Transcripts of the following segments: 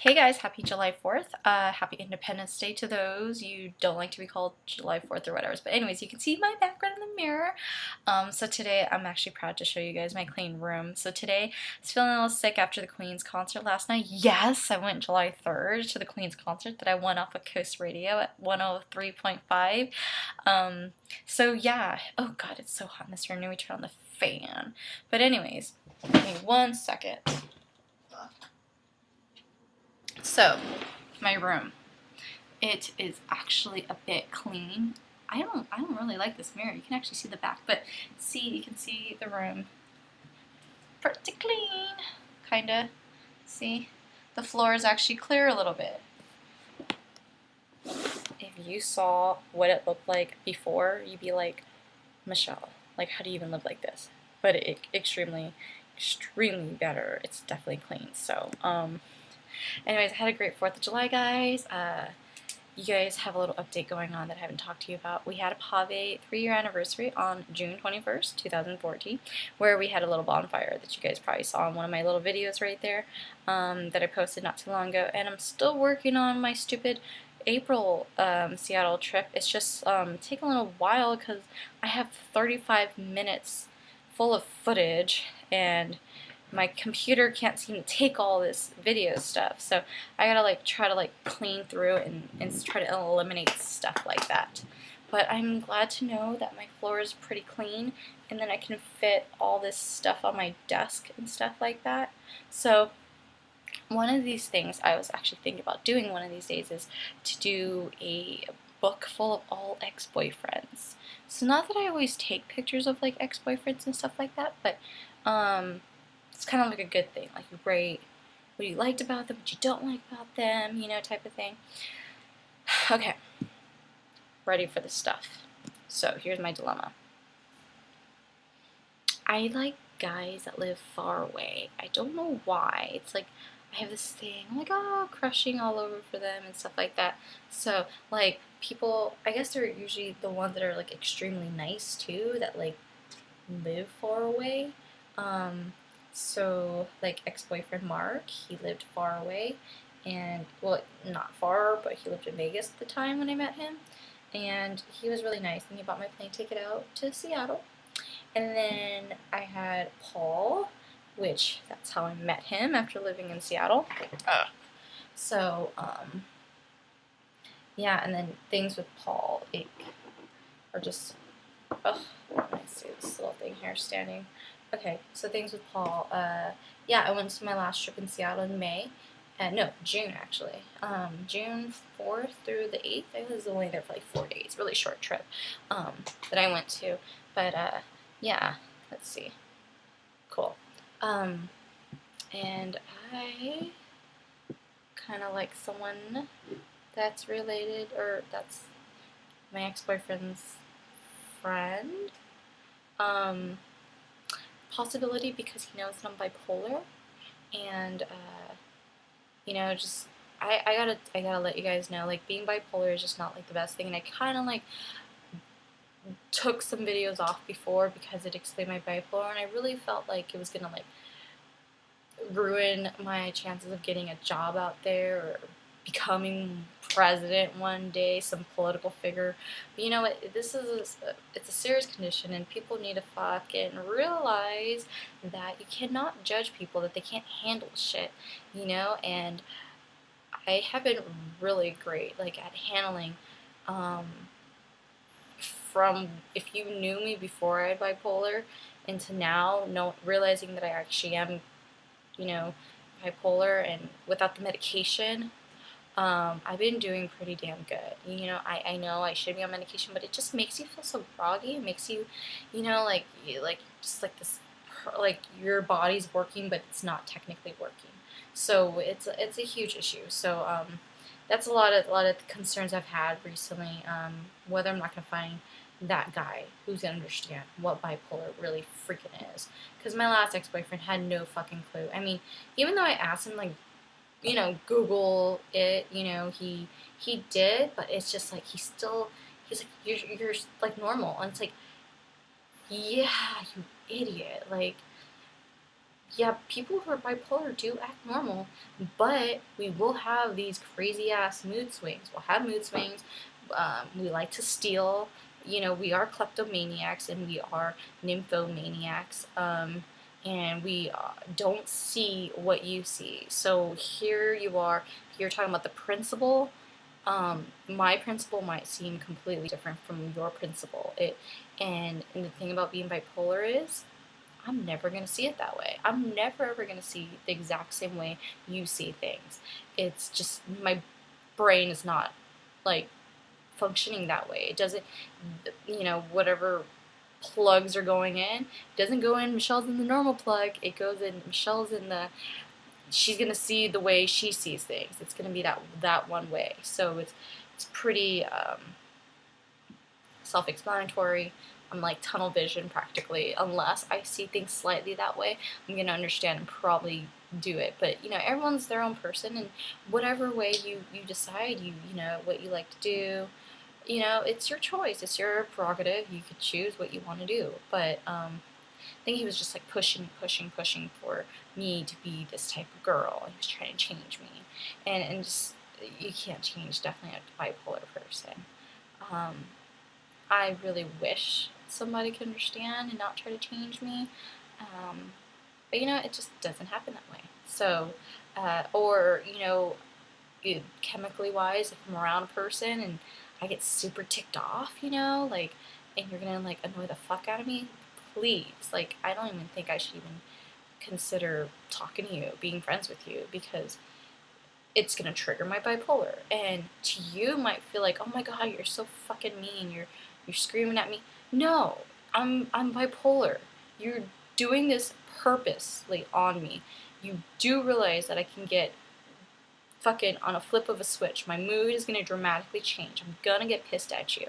Hey guys, happy July 4th. Happy Independence Day to those you don't like to be called July 4th or whatever. But anyways, you can see my background in the mirror. So today I'm actually proud to show you guys my clean room. So today I was feeling a little sick after the Queen's concert last night. Yes, I went July 3rd to the Queen's concert that I won off of Coast Radio at 103.5. So yeah, oh god, it's so hot in this room. Let me turn on the fan. But anyways, give me 1 second. So, my room. It is actually a bit clean. I don't really like this mirror. You can actually see the back, but see, you can see the room. Pretty clean, kinda. See? The floor is actually clear a little bit. If you saw what it looked like before, you'd be like, Michelle, like how do you even live like this? But extremely better. It's definitely clean. So, anyways, I had a great 4th of July, guys. You guys have a little update going on that I haven't talked to you about. We had a Pave 3-year anniversary on June 21st, 2014, where we had a little bonfire that you guys probably saw in one of my little videos right there that I posted not too long ago. And I'm still working on my stupid April Seattle trip. It's just taking a little while because I have 35 minutes full of footage and my computer can't seem to take all this video stuff, so I gotta like try to like clean through and try to eliminate stuff like that. But I'm glad to know that my floor is pretty clean and then I can fit all this stuff on my desk and stuff like that. So one of these things I was actually thinking about doing one of these days is to do a book full of all ex-boyfriends. So not that I always take pictures of like ex-boyfriends and stuff like that, but it's kind of like a good thing. Like you rate what you liked about them, what you don't like about them, you know, type of thing. Okay, ready for this stuff. So here's my dilemma. I like guys that live far away. I don't know why. It's like I have this thing, I'm like, oh, crushing all over for them and stuff like that. So, like, people, I guess they're usually the ones that are, like, extremely nice, too, that, like, live far away. So, like, ex-boyfriend Mark, he lived far away, and, well, not far, but he lived in Vegas at the time when I met him, and he was really nice, and he bought my plane ticket out to Seattle. And then I had Paul, which that's how I met him after living in Seattle. So, yeah, and then things with Paul are just, let me see this little thing here standing. Okay, so things with Paul. Yeah, I went to my last trip in Seattle in May. No, June actually. June 4th through the 8th. I was only there for like 4 days. Really short trip that I went to. But yeah, let's see. Cool. And I kind of like someone that's related, or that's my ex-boyfriend's friend. Possibility because he knows that I'm bipolar, and you know, just I gotta let you guys know, like, being bipolar is just not like the best thing, and I kind of like took some videos off before because it explained my bipolar, and I really felt like it was gonna like ruin my chances of getting a job out there or becoming president one day, some political figure. But you know what? It's a serious condition, and people need to fucking realize that you cannot judge people that they can't handle shit, you know. And I have been really great, like, at handling. From if you knew me before I had bipolar, into now, realizing that I actually am, you know, bipolar, and without the medication, I've been doing pretty damn good. You know, I know I should be on medication, but it just makes you feel so groggy. It makes you, you know, like just like this, like your body's working, but it's not technically working. So it's a huge issue. So that's a lot of concerns I've had recently. Whether I'm not gonna find that guy who's gonna understand what bipolar really freaking is. Because my last ex-boyfriend had no fucking clue. I mean, even though I asked him, like, you know, Google it, you know, he did, but it's just like he's like, you're like normal. And it's like, yeah, you idiot. Like, yeah, people who are bipolar do act normal, but we will have these crazy ass mood swings. We'll have mood swings. We like to steal. You know, we are kleptomaniacs and we are nymphomaniacs. And we don't see what you see. So here you are. You're talking about the principle. My principle might seem completely different from your principle. And the thing about being bipolar is I'm never going to see it that way. I'm never ever going to see the exact same way you see things. It's just my brain is not like functioning that way. It doesn't, whatever plugs are going in, it doesn't go in Michelle's in the normal plug. It goes in Michelle's in the, she's going to see the way she sees things. It's going to be that one way. So it's pretty self-explanatory. I'm like tunnel vision practically. Unless I see things slightly that way, I'm gonna understand and probably do it. But everyone's their own person, and whatever way you decide, what you like to do, it's your choice. It's your prerogative. You could choose what you want to do. But I think he was just like pushing for me to be this type of girl. He was trying to change me, and just you can't change definitely a bipolar person. I really wish somebody could understand and not try to change me. But it just doesn't happen that way. So, or, chemically wise, if I'm around a person and I get super ticked off, like, and you're gonna like annoy the fuck out of me, please, like, I don't even think I should even consider talking to you, being friends with you, because it's gonna trigger my bipolar. And to you might feel like, oh my god, you're so fucking mean. You're screaming at me. No, I'm bipolar. You're doing this purposely on me. You do realize that I can get fucking on a flip of a switch. My mood is gonna dramatically change. I'm gonna get pissed at you.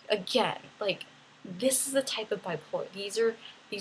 Again, like, this is the type of bipolar. These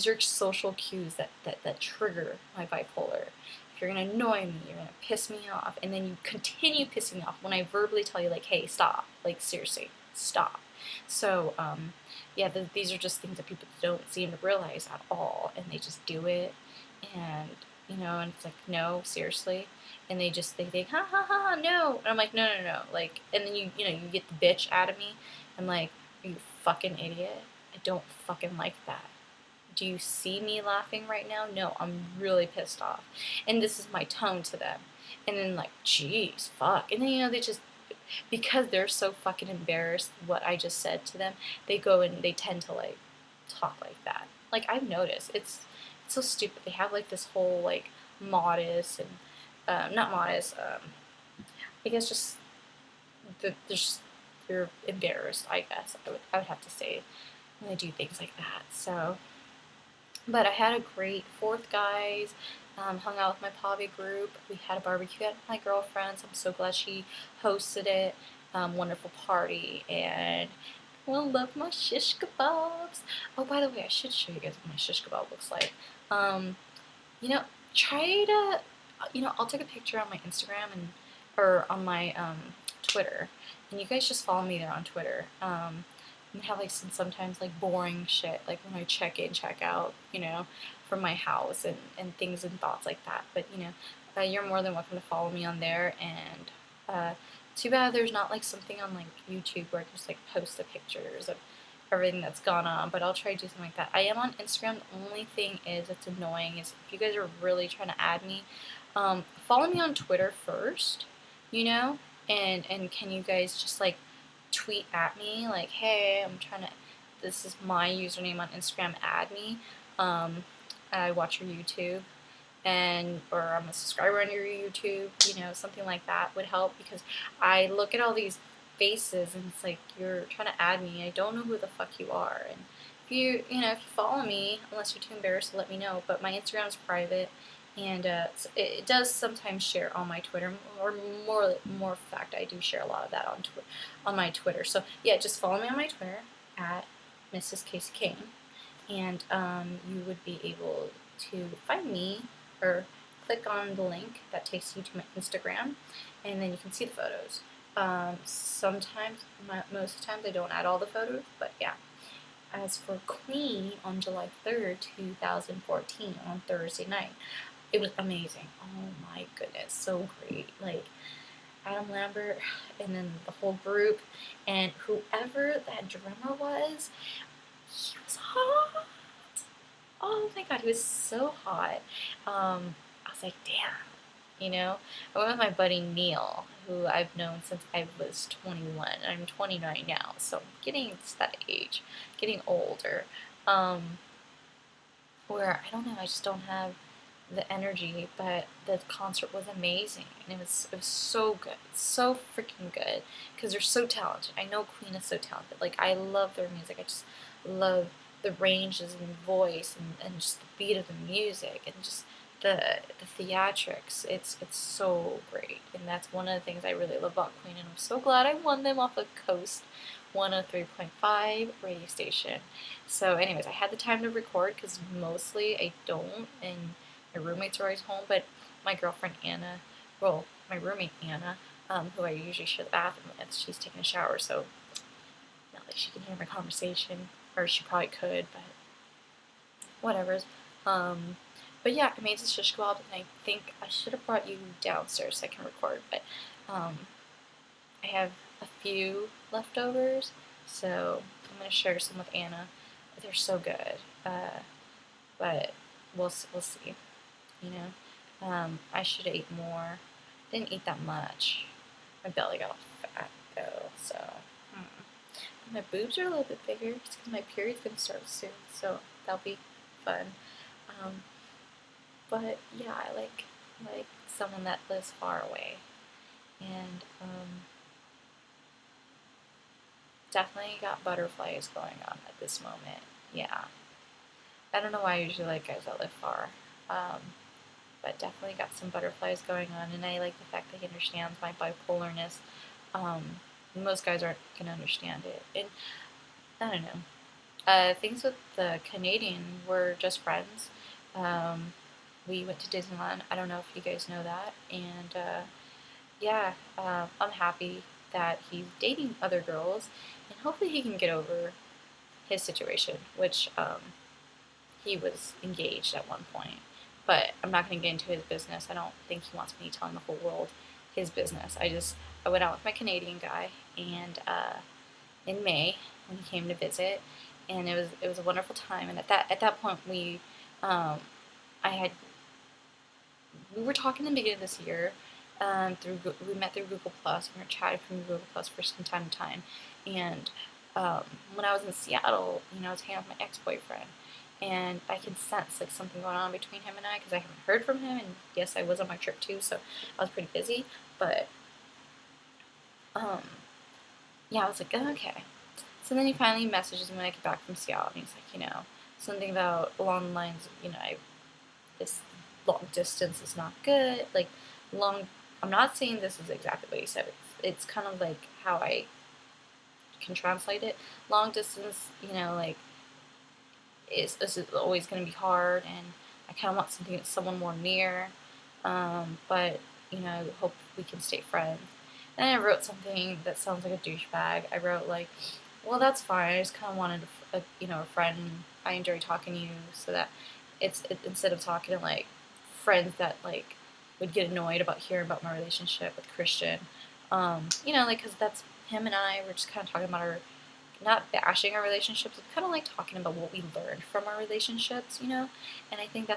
are social cues that trigger my bipolar. If you're gonna annoy me, you're gonna piss me off, and then you continue pissing me off when I verbally tell you, like, hey, stop. Like, seriously, stop. So, yeah, these are just things that people don't seem to realize at all, and they just do it, and, and it's like, no, seriously, and they think, ha ha ha, no, and I'm like, no, no, no, like, and then you get the bitch out of me. I'm like, are you fucking idiot? I don't fucking like that. Do you see me laughing right now? No, I'm really pissed off. And this is my tone to them. And then like, geez, fuck. And then, they just, because they're so fucking embarrassed what I just said to them, they go and they tend to like talk like that. Like, I've noticed. It's so stupid. They have like this whole like modest and, not modest, I guess just, they're embarrassed, I guess. I would have to say, when they do things like that. So, but I had a great 4th, guys. Hung out with my Pavi group. We had a barbecue at my girlfriend's. I'm so glad she hosted it. Wonderful party, and I love my shish kebabs. Oh, by the way, I should show you guys what my shish kebab looks like. You know, try to, I'll take a picture on my Instagram or on my Twitter, and you guys just follow me there on Twitter. And have like sometimes like boring shit, like when I check in, check out, from my house and things and thoughts like that. But you're more than welcome to follow me on there. And too bad there's not like something on like YouTube where I just like post the pictures of everything that's gone on. But I'll try to do something like that. I am on Instagram. The only thing is that's annoying is if you guys are really trying to add me, follow me on Twitter first, and can you guys just like tweet at me like, hey, this is my username on Instagram, add me. I watch your YouTube, or I'm a subscriber on your YouTube, something like that would help, because I look at all these faces and it's like, you're trying to add me, I don't know who the fuck you are. And if you follow me, unless you're too embarrassed to let me know, but my Instagram's private, and it does sometimes share on my Twitter, or more fact, I do share a lot of that on my Twitter. So yeah, just follow me on my Twitter at Mrs. Casey Kane, and you would be able to find me, or click on the link that takes you to my Instagram, and then you can see the photos. Sometimes, most of the times, I don't add all the photos, but yeah. as for Queen on July 3rd, 2014, on Thursday night, it was amazing. Oh my goodness, so great. Like, Adam Lambert and then the whole group, and whoever that drummer was, he was hot. Oh my god, he was so hot. I was like, damn, you know? I went with my buddy Neil, who I've known since I was 21. I'm 29 now, so I'm getting to that age, getting older. Um, where I don't know, I just don't have the energy, but the concert was amazing, and it was so good, so freaking good, because they're so talented. I know Queen is so talented. Like, I love their music. I just love the ranges and voice, and just the beat of the music, and just the theatrics. It's so great, and that's one of the things I really love about Queen. And I'm so glad I won them off of Coast 103.5 radio station. So, anyways, I had the time to record because mostly I don't, and my roommates are always home. But my girlfriend Anna, well, my roommate Anna, who I usually share the bathroom with, she's taking a shower, so not like she can hear my conversation, or she probably could, but whatever. But yeah, I made this shish kebab, and I think I should have brought you downstairs so I can record, but I have a few leftovers, so I'm gonna share some with Anna. They're so good, but we'll see. You know, I should have ate more. Didn't eat that much. My belly got all fat though, so. My boobs are a little bit bigger. It's because my period's gonna start soon, so that'll be fun. Um, but yeah, I like someone that lives far away, and definitely got butterflies going on at this moment. Yeah, I don't know why I usually like guys that live far, um, but definitely got some butterflies going on, and I like the fact that he understands my bipolarness. Um, Most guys aren't gonna understand it, and I don't know. Things with the Canadian were just friends. Um, we went to Disneyland. I don't know if you guys know that, and yeah, I'm happy that he's dating other girls, and hopefully he can get over his situation, which he was engaged at one point. But I'm not going to get into his business. I don't think he wants me telling the whole world his business. I went out with my Canadian guy, and in May when he came to visit, and it was a wonderful time. And at that point I had we were talking in the beginning of this year. We met through Google Plus, and we were chatting from Google Plus for some time to time. And when I was in Seattle, I was hanging out with my ex-boyfriend, and I can sense like something going on between him and I because I haven't heard from him. And yes, I was on my trip too, so I was pretty busy. But um, yeah, I was like, oh, okay. So then he finally messages me when I get back from Seattle, and he's like, something about along the lines of, this long distance is not good. Like, long, I'm not saying this is exactly what he said. It's kind of like how I can translate it. Long distance, like, is always going to be hard, and I kind of want something that's someone more near. But, I hope we can stay friends. And I wrote something that sounds like a douchebag. I wrote, like, well, that's fine. I just kind of wanted a friend. I enjoy talking to you, so that instead of talking to like friends that like would get annoyed about hearing about my relationship with Christian, like because that's him and I were just kind of talking about our not bashing our relationships, but kind of like talking about what we learned from our relationships, And I think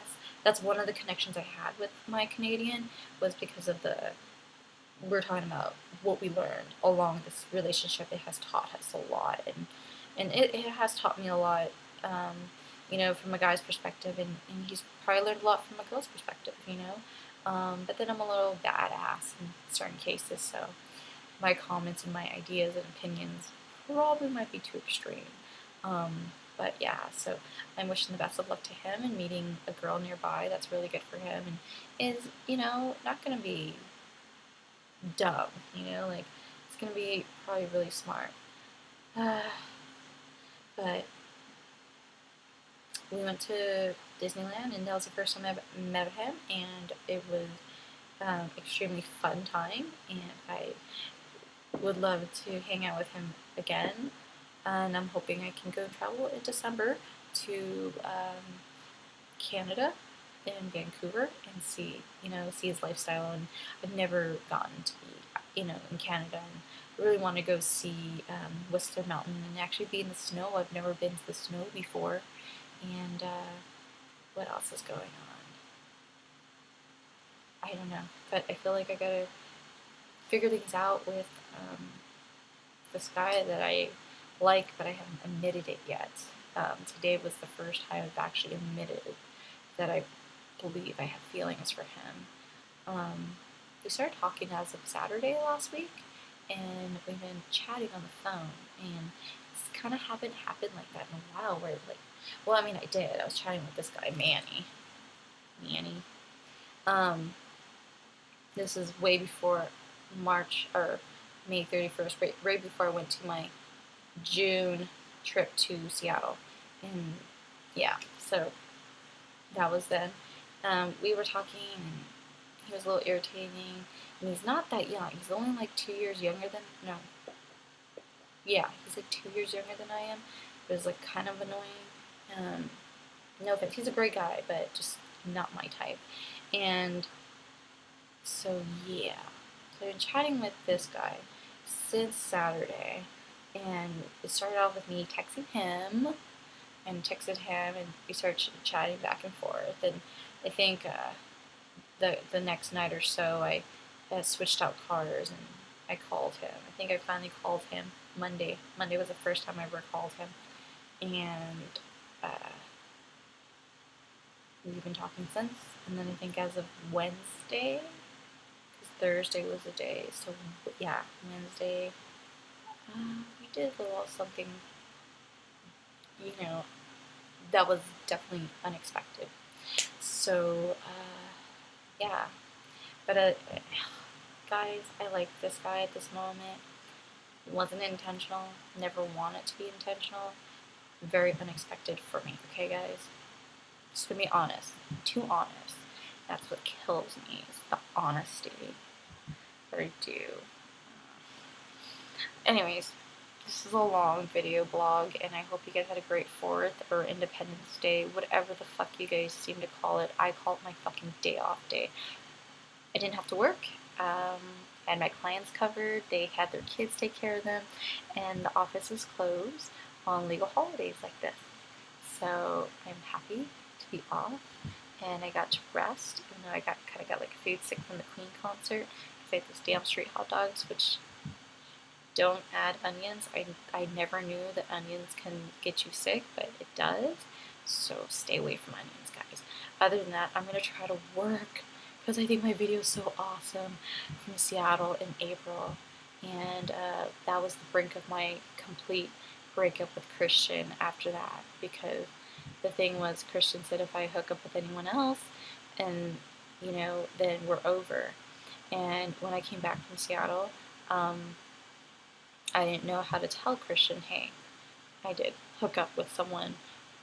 that's one of the connections I had with my Canadian was because of we're talking about what we learned along this relationship. It has taught us a lot, and it has taught me a lot, from a guy's perspective, and he's probably learned a lot from a girl's perspective, but then I'm a little badass in certain cases, so my comments and my ideas and opinions probably might be too extreme. But yeah, so I'm wishing the best of luck to him and meeting a girl nearby that's really good for him and is, not going to be dumb, like it's gonna be probably really smart. But we went to Disneyland, and that was the first time I met him, and it was extremely fun time, and I would love to hang out with him again. and I'm hoping I can go and travel in December to Canada in Vancouver and see, see his lifestyle. And I've never gotten to be, in Canada, and I really want to go see Whistler Mountain and actually be in the snow. I've never been to the snow before. And what else is going on? I don't know, but I feel like I gotta figure things out with this guy that I like, but I haven't admitted it yet. Today was the first time I've actually admitted that I believe I have feelings for him. We started talking as of Saturday last week, and we've been chatting on the phone, and it's kind of haven't happened like that in a while, where like, well, I mean, I did. I was chatting with this guy, Manny. This is way before March or May 31st, right before I went to my June trip to Seattle. And yeah, so that was then. We were talking, and he was a little irritating, and he's not that young. He's only like 2 years younger than, no. Yeah, he's like 2 years younger than I am. It was like kind of annoying. No offense, he's a great guy, but just not my type. And so yeah, so I've been chatting with this guy since Saturday, and it started off with me texting him, and texted him, and we started chatting back and forth. And I think the next night or so, I switched out cars, and I called him. I think I finally called him Monday. Monday was the first time I ever called him, and we've been talking since. And then I think as of Wednesday, because Thursday was the day, so yeah, Wednesday, we did a little something, that was definitely unexpected. So, yeah. But, guys, I like this guy at this moment. It wasn't intentional. Never wanted to be intentional. Very unexpected for me, okay, guys? Just gonna be honest. Too honest. That's what kills me, is the honesty that I do. Anyways, this is a long video blog, and I hope you guys had a great 4th or Independence Day, whatever the fuck you guys seem to call it. I call it my fucking day off day. I didn't have to work. I had my clients covered. They had their kids take care of them, and the office is closed on legal holidays like this. So I'm happy to be off, and I got to rest, even though I kind of got like food sick from the Queen concert, because I ate those damn street hot dogs, which don't add onions. I never knew that onions can get you sick, but it does. So stay away from onions, guys. Other than that, I'm going to try to work, because I think my video is so awesome, from Seattle in April. And that was the brink of my complete breakup with Christian after that, because the thing was, Christian said if I hook up with anyone else, and then we're over. And when I came back from Seattle, I didn't know how to tell Christian, hey, I did hook up with someone,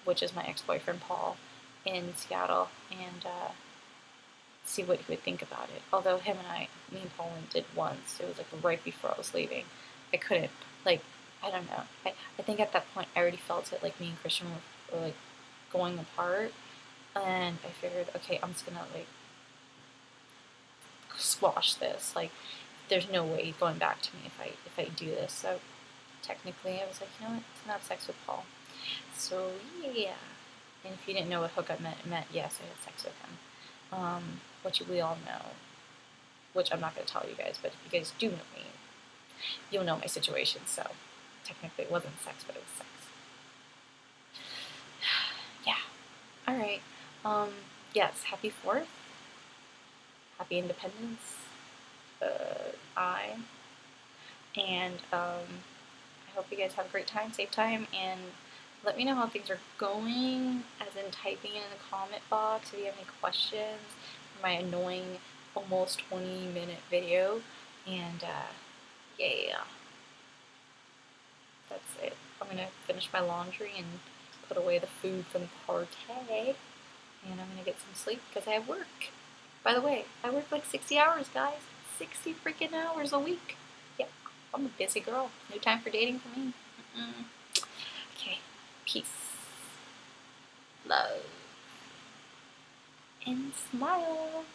which is my ex-boyfriend Paul, in Seattle, and see what he would think about it. Although me and Paul did once. It was like right before I was leaving. I couldn't, I don't know. I think at that point I already felt it, like me and Christian were like going apart, and I figured, okay, I'm just gonna squash this. There's no way going back to me if I do this. So technically I was like, you know what, it's not sex with Paul. So yeah. And if you didn't know what hookup meant, it meant yes, I had sex with him. Which we all know. Which I'm not going to tell you guys, but if you guys do know me, you'll know my situation. So technically it wasn't sex, but it was sex. Yeah. Alright. Yes, happy 4th. Happy Independence. And I hope you guys have a great time, safe time, and let me know how things are going, as in typing in the comment box if you have any questions for my annoying almost 20-minute video. And yeah, that's it. I'm gonna finish my laundry and put away the food from the party, and I'm gonna get some sleep because I have work. By the way, I work like 60 hours, guys. 60 freaking hours a week. Yeah, I'm a busy girl. No time for dating for me. Peace, love, and smile.